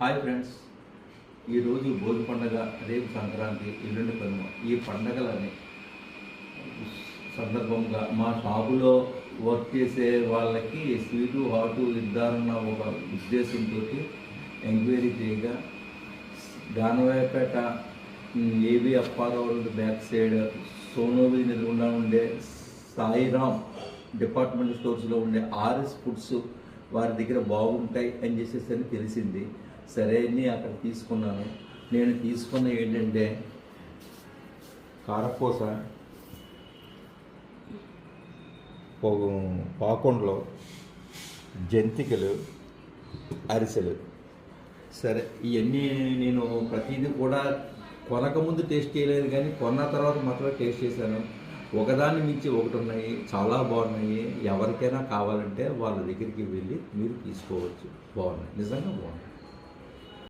Hi friends, ఈరోజు భోగి పండుగ, రేపు సంక్రాంతి, ఎల్లుండి కనుమ. ఈ పండగలని సందర్భంగా మా షాపులో వర్క్ చేసే వాళ్ళకి స్వీటు హాటు ఇద్దారన్న ఒక ఉద్దేశంతో ఎంక్వైరీ చేయగా గానవాయపేట ఏబీ అప్పారావు బ్యాక్ సైడ్ సోనోబి ఎదురుగుండా ఉండే సాయిరామ్ డిపార్ట్మెంట్ స్టోర్స్లో ఉండే ఆర్ఎస్ ఫుడ్స్ వారి దగ్గర బాగుంటాయి అని చేసేసరి తెలిసింది. సరే అని అక్కడ తీసుకున్నాను. నేను తీసుకున్న ఏంటంటే కారపూస, పాకుండలు, జంతికలు, అరిసెలు. సరే, ఇవన్నీ నేను ప్రతిదీ కూడా కొనకముందు టేస్ట్ చేయలేదు, కానీ కొన్న తర్వాత మాత్రమే టేస్ట్ చేశాను. ఒకదాన్ని మించి ఒకటి ఉన్నాయి, చాలా బాగున్నాయి. ఎవరికైనా కావాలంటే వాళ్ళ దగ్గరికి వెళ్ళి మీరు తీసుకోవచ్చు. బాగున్నాయి, నిజంగా బాగున్నాయి.